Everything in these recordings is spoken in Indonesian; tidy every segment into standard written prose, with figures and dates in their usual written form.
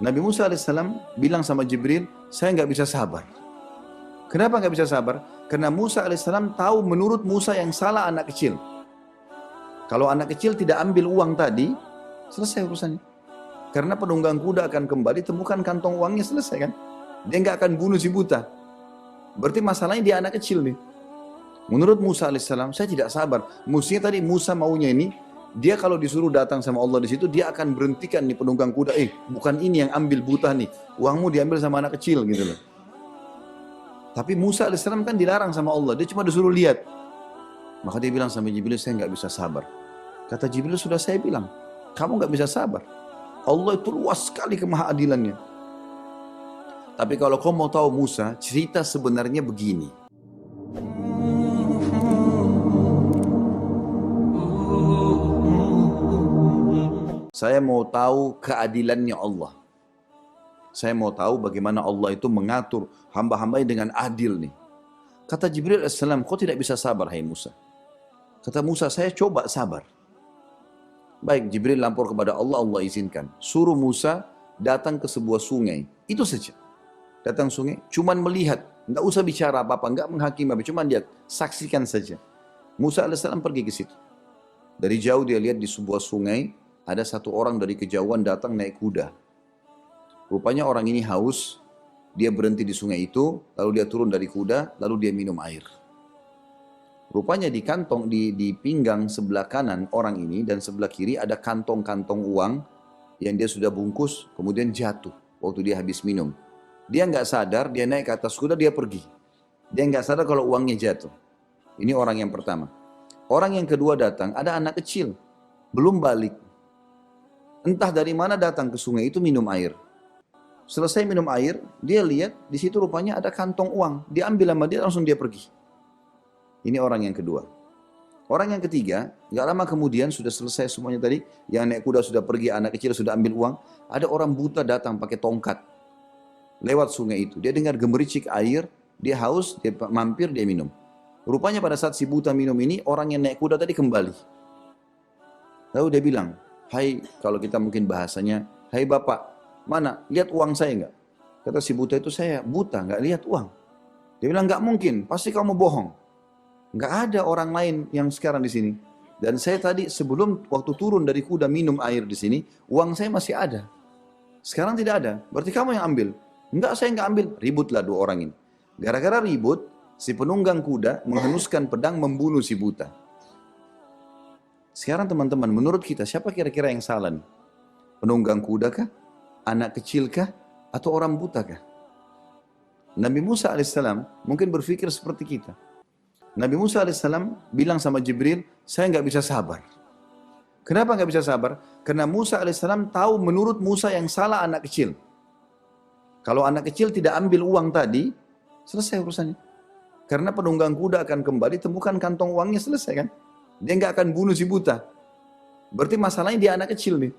Nabi Musa alaihissalam bilang sama Jibril, saya nggak bisa sabar. Kenapa nggak bisa sabar? Karena Musa alaihissalam tahu menurut Musa yang salah anak kecil. Kalau anak kecil tidak ambil uang tadi, selesai urusannya. Karena penunggang kuda akan kembali temukan kantong uangnya, selesai kan? Dia nggak akan bunuh si buta. Berarti masalahnya dia anak kecil nih. Menurut Musa alaihissalam, saya tidak sabar. Mestinya tadi Musa maunya ini, dia kalau disuruh datang sama Allah di situ, dia akan berhentikan nih penunggang kuda. Bukan ini yang ambil buta nih. Uangmu diambil sama anak kecil gitu loh. Tapi Musa alaihissalam kan dilarang sama Allah. Dia cuma disuruh lihat. Maka dia bilang sama Jibril, saya nggak bisa sabar. Kata Jibril, sudah saya bilang, kamu nggak bisa sabar. Allah itu luas sekali kemahaadilannya. Tapi kalau kau mau tahu Musa, cerita sebenarnya begini. Saya mau tahu keadilannya Allah. Saya mau tahu bagaimana Allah itu mengatur hamba-hambanya dengan adil nih. Kata Jibril alaihissalam, kau tidak bisa sabar hai Musa. Kata Musa, saya coba sabar. Baik, Jibril lapor kepada Allah, Allah izinkan. Suruh Musa datang ke sebuah sungai. Itu saja. Datang sungai, cuman melihat. Nggak usah bicara apa-apa, nggak menghakimi apa, cuman lihat. Saksikan saja. Musa alaihissalam pergi ke situ. Dari jauh dia lihat di sebuah sungai, ada satu orang dari kejauhan datang naik kuda. Rupanya orang ini haus, dia berhenti di sungai itu, lalu dia turun dari kuda, lalu dia minum air. Rupanya di kantong, di pinggang sebelah kanan orang ini dan sebelah kiri ada kantong-kantong uang yang dia sudah bungkus, kemudian jatuh waktu dia habis minum. Dia nggak sadar, dia naik ke atas kuda, dia pergi. Dia nggak sadar kalau uangnya jatuh. Ini orang yang pertama. Orang yang kedua datang, ada anak kecil, belum balik. Entah dari mana datang ke sungai itu minum air. Selesai minum air, dia lihat di situ rupanya ada kantong uang. Diambil sama dia, langsung dia pergi. Ini orang yang kedua. Orang yang ketiga, nggak lama kemudian sudah selesai semuanya tadi, yang naik kuda sudah pergi, anak kecil sudah ambil uang. Ada orang buta datang pakai tongkat lewat sungai itu. Dia dengar gemericik air, dia haus, dia mampir, dia minum. Rupanya pada saat si buta minum ini, orang yang naik kuda tadi kembali. Lalu dia bilang, hai, kalau kita mungkin bahasanya, hai bapak, mana, lihat uang saya enggak? Kata si buta itu, saya buta, enggak lihat uang. Dia bilang, enggak mungkin, pasti kamu bohong. Enggak ada orang lain yang sekarang di sini. Dan saya tadi sebelum waktu turun dari kuda minum air di sini, uang saya masih ada. Sekarang tidak ada, berarti kamu yang ambil. Enggak, saya enggak ambil. Ributlah dua orang ini. Gara-gara ribut, si penunggang kuda menghenuskan pedang membunuh si buta. Sekarang teman-teman, menurut kita siapa kira-kira yang salah nih? Penunggang kuda kah? Anak kecil kah? Atau orang buta kah? Nabi Musa alaihissalam mungkin berpikir seperti kita. Nabi Musa alaihissalam bilang sama Jibril, saya nggak bisa sabar. Kenapa nggak bisa sabar? Karena Musa alaihissalam tahu menurut Musa yang salah anak kecil. Kalau anak kecil tidak ambil uang tadi, selesai urusannya. Karena penunggang kuda akan kembali temukan kantong uangnya, selesai kan? Dia nggak akan bunuh si buta. Berarti masalahnya dia anak kecil nih.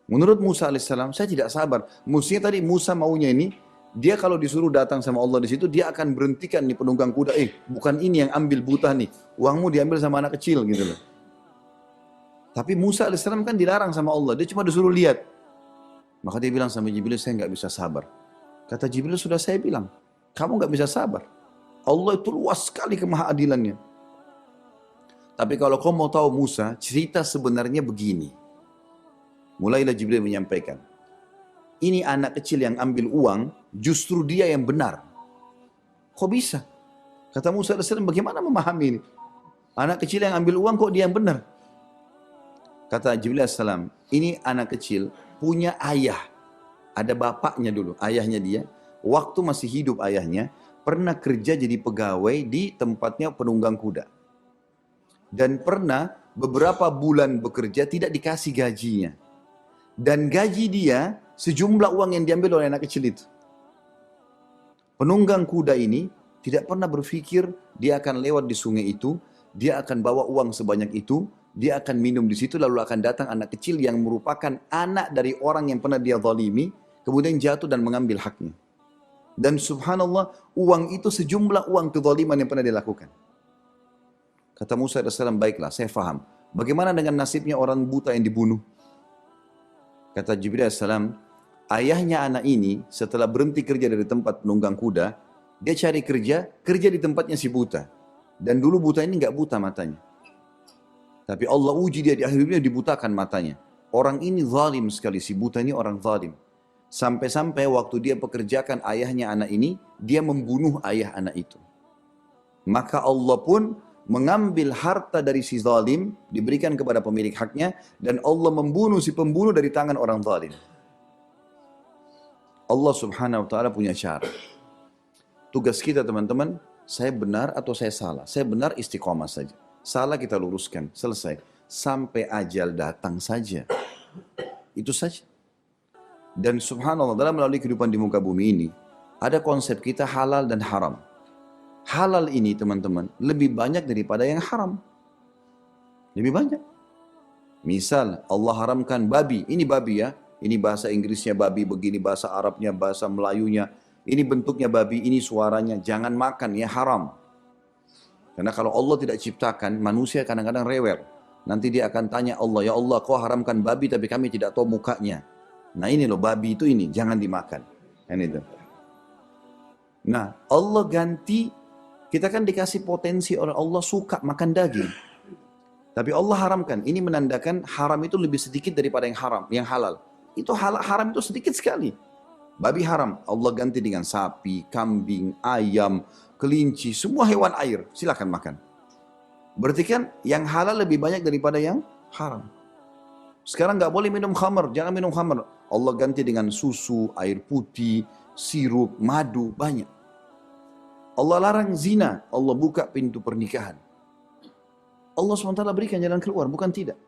Menurut Musa alaihissalam, saya tidak sabar. Mestinya tadi Musa maunya ini, dia kalau disuruh datang sama Allah di situ, dia akan berhentikan nih penunggang kuda. Bukan ini yang ambil buta nih. Uangmu diambil sama anak kecil gitu loh. Tapi Musa alaihissalam kan dilarang sama Allah. Dia cuma disuruh lihat. Maka dia bilang sama Jibril, saya nggak bisa sabar. Kata Jibril, sudah saya bilang, kamu nggak bisa sabar. Allah itu luas sekali kemahaadilannya. Tapi kalau kau mau tahu Musa, cerita sebenarnya begini. Mulailah Jibril menyampaikan. Ini anak kecil yang ambil uang, justru dia yang benar. Kok bisa? Kata Musa AS, bagaimana memahami ini? Anak kecil yang ambil uang kok dia yang benar? Kata Jibril AS, ini anak kecil punya ayah. Ada bapaknya dulu, ayahnya dia. Waktu masih hidup ayahnya, pernah kerja jadi pegawai di tempatnya penunggang kuda. Dan pernah beberapa bulan bekerja tidak dikasih gajinya. Dan gaji dia sejumlah uang yang diambil oleh anak kecil itu. Penunggang kuda ini tidak pernah berpikir dia akan lewat di sungai itu, dia akan bawa uang sebanyak itu, dia akan minum di situ, lalu akan datang anak kecil yang merupakan anak dari orang yang pernah dia zalimi, kemudian jatuh dan mengambil haknya. Dan subhanallah, uang itu sejumlah uang kezaliman yang pernah dia lakukan. Kata Musa AS, baiklah, saya faham. Bagaimana dengan nasibnya orang buta yang dibunuh? Kata Jibril AS, Ayahnya anak ini setelah berhenti kerja dari tempat penunggang kuda, dia cari kerja, kerja di tempatnya si buta. Dan dulu buta ini nggak buta matanya. Tapi Allah uji dia di akhir hidupnya, dibutakan matanya. Orang ini zalim sekali, si buta ini orang zalim. Sampai-sampai waktu dia pekerjakan ayahnya anak ini, dia membunuh ayah anak itu. Maka Allah pun mengambil harta dari si zalim, diberikan kepada pemilik haknya, dan Allah membunuh si pembunuh dari tangan orang zalim. Allah subhanahu wa ta'ala punya cara. Tugas kita teman-teman, saya benar atau saya salah? Saya benar istiqomah saja. Salah kita luruskan, selesai. Sampai ajal datang saja. Itu saja. Dan subhanallah, dalam melalui kehidupan di muka bumi ini, ada konsep kita halal dan haram. Halal ini teman-teman, lebih banyak daripada yang haram. Lebih banyak. Misal, Allah haramkan babi. Ini babi ya. Ini bahasa Inggrisnya babi begini, bahasa Arabnya, bahasa Melayunya. Ini bentuknya babi, ini suaranya. Jangan makan, ya haram. Karena kalau Allah tidak ciptakan, manusia kadang-kadang rewel. Nanti dia akan tanya Allah, ya Allah kau haramkan babi tapi kami tidak tahu mukanya. Nah ini loh babi itu ini, jangan dimakan. Kan itu. Nah Allah ganti, kita kan dikasih potensi oleh Allah suka makan daging. Tapi Allah haramkan, ini menandakan haram itu lebih sedikit daripada yang haram, yang halal. Itu haram itu sedikit sekali. Babi haram, Allah ganti dengan sapi, kambing, ayam, kelinci, semua hewan air, silakan makan. Berarti kan yang halal lebih banyak daripada yang haram. Sekarang nggak boleh minum khamr, jangan minum khamr. Allah ganti dengan susu, air putih, sirup, madu, banyak. Allah larang zina, Allah buka pintu pernikahan. Allah SWT berikan jalan keluar, bukan tidak.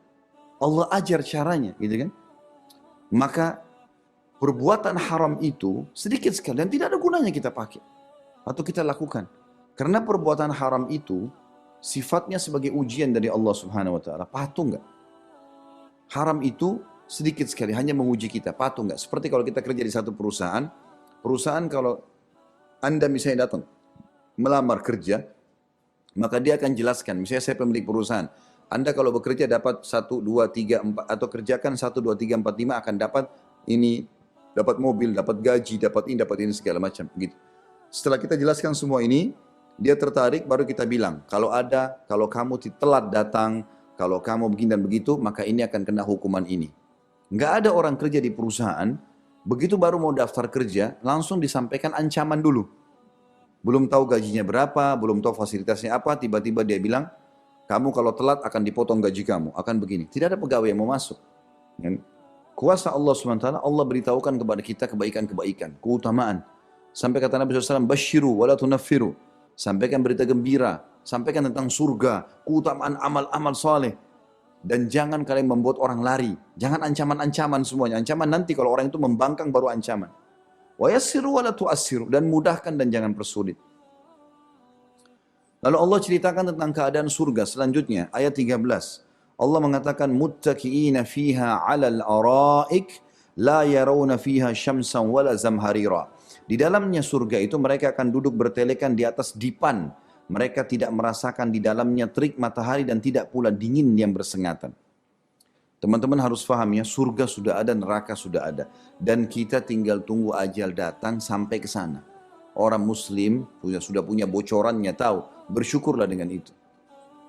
Allah ajar caranya, gitu kan. Maka perbuatan haram itu sedikit sekali dan tidak ada gunanya kita pakai atau kita lakukan. Karena perbuatan haram itu sifatnya sebagai ujian dari Allah Subhanahu wa taala. Patuh enggak? Haram itu sedikit sekali hanya menguji kita, patuh enggak? Seperti kalau kita kerja di satu perusahaan, perusahaan kalau Anda misalnya datang melamar kerja, maka dia akan jelaskan, misalnya saya pemilik perusahaan, Anda kalau bekerja dapat 1, 2, 3, 4, atau kerjakan 1, 2, 3, 4, 5 akan dapat ini, dapat mobil, dapat gaji, dapat ini segala macam gitu. Setelah kita jelaskan semua ini, dia tertarik baru kita bilang, kalau kamu telat datang, kalau kamu begini dan begitu, maka ini akan kena hukuman ini. Nggak ada orang kerja di perusahaan, begitu baru mau daftar kerja, langsung disampaikan ancaman dulu. Belum tahu gajinya berapa, belum tahu fasilitasnya apa, tiba-tiba dia bilang, kamu kalau telat akan dipotong gaji kamu, akan begini. Tidak ada pegawai yang mau masuk. Kuasa Allah SWT, Allah beritahukan kepada kita kebaikan-kebaikan, keutamaan. Sampai kata Nabi SAW, basyiru wala tunaffiru. Sampaikan berita gembira, sampaikan tentang surga, keutamaan amal-amal soleh. Dan jangan kalian membuat orang lari. Jangan ancaman-ancaman semuanya. Ancaman nanti kalau orang itu membangkang baru ancaman. Wa yassiru wala tu'assiru. Dan mudahkan dan jangan persulit. Lalu Allah ceritakan tentang keadaan surga selanjutnya. Ayat 13. Allah mengatakan muttaqiina fiha 'alal araik la yarawna fiha syamsan wala zamharira. Di dalamnya surga itu mereka akan duduk bertelekan di atas dipan. Mereka tidak merasakan di dalamnya terik matahari dan tidak pula dingin yang bersengatan. Teman-teman harus paham ya, surga sudah ada, neraka sudah ada. Dan kita tinggal tunggu ajal datang sampai ke sana. Orang muslim sudah punya bocorannya, tahu. Bersyukurlah dengan itu.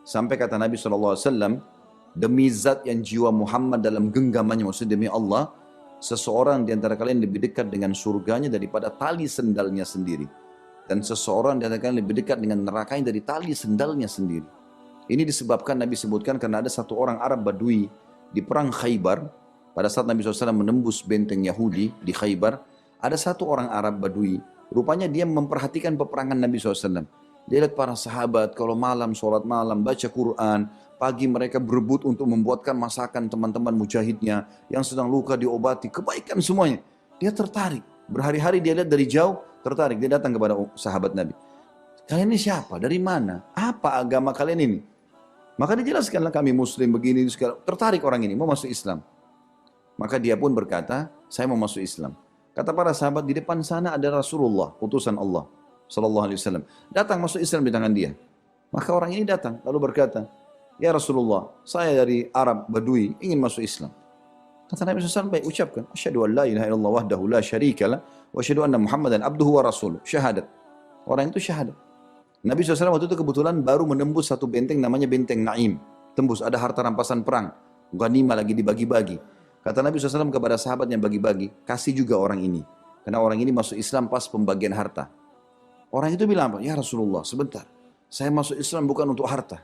Sampai kata Nabi SAW, demi zat yang jiwa Muhammad dalam genggamannya, maksudnya demi Allah, seseorang di antara kalian lebih dekat dengan surganya daripada tali sendalnya sendiri. Dan seseorang di antara kalian lebih dekat dengan nerakanya dari tali sendalnya sendiri. Ini disebabkan Nabi sebutkan karena ada satu orang Arab Badui di perang Khaybar. Pada saat Nabi SAW menembus benteng Yahudi di Khaybar, ada satu orang Arab Badui. Rupanya dia memperhatikan peperangan Nabi SAW. Dia lihat para sahabat kalau malam sholat malam, baca Quran. Pagi mereka berebut untuk membuatkan masakan teman-teman mujahidnya yang sedang luka diobati. Kebaikan semuanya. Dia tertarik. Berhari-hari dia lihat dari jauh, tertarik. Dia datang kepada sahabat Nabi. Kalian ini siapa? Dari mana? Apa agama kalian ini? Maka dijelaskanlah kami muslim begini. Tertarik orang ini, mau masuk Islam. Maka dia pun berkata, saya mau masuk Islam. Kata para sahabat, di depan sana ada Rasulullah, utusan Allah sallallahu alaihi wasallam. Datang masuk Islam di tangan dia. Maka orang ini datang lalu berkata, ya Rasulullah, saya dari Arab Badui ingin masuk Islam. Kata Nabi SAW, baik ucapkan. Asyhadu an la ilaha illallah wahdahu la syarika lah. Wa asyhadu anna Muhammadan abduhu wa rasuluh. Syahadat. Orang itu syahadat. Nabi SAW waktu itu kebetulan baru menembus satu benteng namanya benteng Naim. Tembus, ada harta rampasan perang. Ghanimah lagi dibagi-bagi. Kata Nabi SAW kepada sahabat yang bagi-bagi, kasih juga orang ini. Karena orang ini masuk Islam pas pembagian harta. Orang itu bilang apa? Ya Rasulullah, sebentar. Saya masuk Islam bukan untuk harta.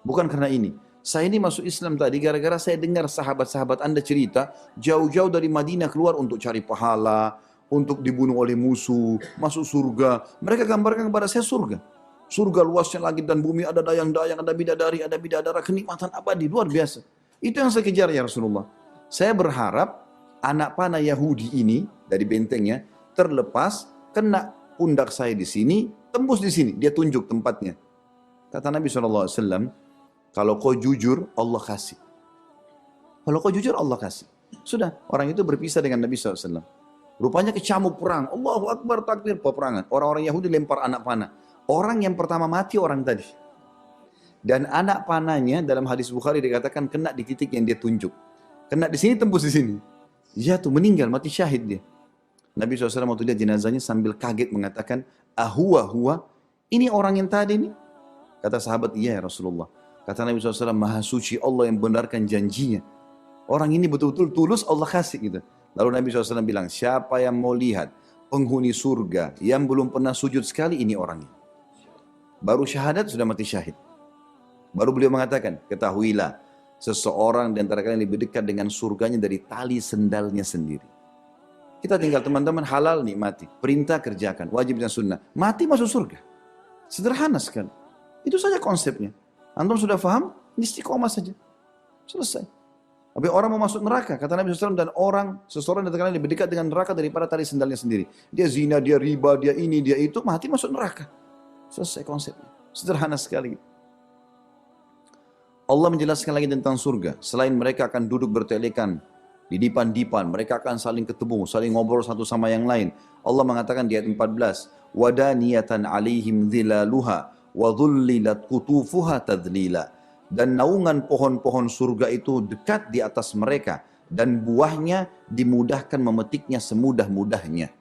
Bukan karena ini. Saya ini masuk Islam tadi gara-gara saya dengar sahabat-sahabat Anda cerita jauh-jauh dari Madinah keluar untuk cari pahala, untuk dibunuh oleh musuh, masuk surga. Mereka gambarkan kepada saya surga. Surga luasnya langit dan bumi, ada dayang-dayang, ada bidadari, ada bidadara, kenikmatan abadi, luar biasa. Itu yang saya kejar ya Rasulullah. Saya berharap anak panah Yahudi ini dari bentengnya terlepas, kena pundak saya di sini, tembus di sini. Dia tunjuk tempatnya. Kata Nabi SAW, kalau kau jujur, Allah kasih. Kalau kau jujur, Allah kasih. Sudah, orang itu berpisah dengan Nabi SAW. Rupanya kecamuk perang. Allahu Akbar, takbir, peperangan. Orang-orang Yahudi lempar anak panah. Orang yang pertama mati orang tadi. Dan anak panahnya dalam hadis Bukhari dikatakan kena di titik yang dia tunjuk. Kena di sini, tembus di sini. Jatuh, meninggal, mati syahid dia. Nabi SAW waktu lihat jenazahnya sambil kaget mengatakan, huwa, ini orang yang tadi ini? Kata sahabat, iya ya Rasulullah. Kata Nabi SAW, maha suci Allah yang benarkan janjinya. Orang ini betul-betul tulus, Allah kasih gitu. Lalu Nabi SAW bilang, siapa yang mau lihat penghuni surga yang belum pernah sujud sekali, ini orangnya. Baru syahadat sudah mati syahid. Baru beliau mengatakan, ketahuilah, seseorang di antara kalian lebih dekat dengan surganya dari tali sendalnya sendiri. Kita tinggal teman-teman halal nikmati, perintah kerjakan, wajib dan sunnah. Mati masuk surga. Sederhana sekali. Itu saja konsepnya. Antum sudah paham? Istiqomah saja. Selesai. Tapi orang mau masuk neraka, kata Nabi SAW, dan seseorang di antara kalian lebih dekat dengan neraka daripada tali sendalnya sendiri. Dia zina, dia riba, dia ini, dia itu, mati masuk neraka. Selesai konsepnya. Sederhana sekali. Allah menjelaskan lagi tentang surga. Selain mereka akan duduk bertelekan di dipan-dipan, mereka akan saling ketemu, saling ngobrol satu sama yang lain. Allah mengatakan di ayat 14, wadaniyatan alaihim dhilaluha wa dhullilat qutufuha tadlila. Dan naungan pohon-pohon surga itu dekat di atas mereka dan buahnya dimudahkan memetiknya semudah-mudahnya.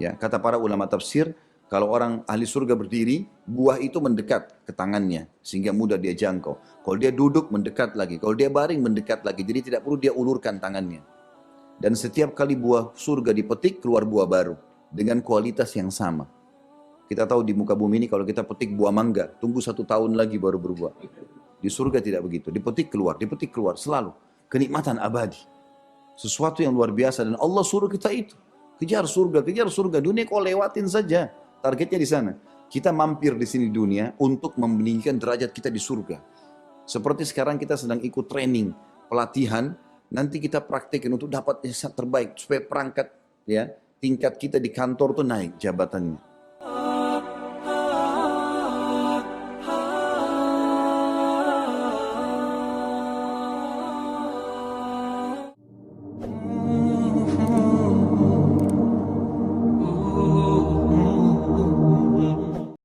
Ya, kata para ulama tafsir, kalau orang ahli surga berdiri, buah itu mendekat ke tangannya sehingga mudah dia jangkau. Kalau dia duduk mendekat lagi, kalau dia baring mendekat lagi. Jadi tidak perlu dia ulurkan tangannya. Dan setiap kali buah surga dipetik keluar buah baru dengan kualitas yang sama. Kita tahu di muka bumi ini kalau kita petik buah mangga, tunggu 1 tahun lagi baru berbuah. Di surga tidak begitu, dipetik keluar selalu. Kenikmatan abadi. Sesuatu yang luar biasa dan Allah suruh kita itu. Kejar surga. Dunia kau lewatin saja. Targetnya di sana. Kita mampir di sini dunia untuk meninggikan derajat kita di surga. Seperti sekarang kita sedang ikut training, pelatihan, nanti kita praktekin untuk dapat yang terbaik supaya perangkat ya, tingkat kita di kantor tuh naik jabatannya.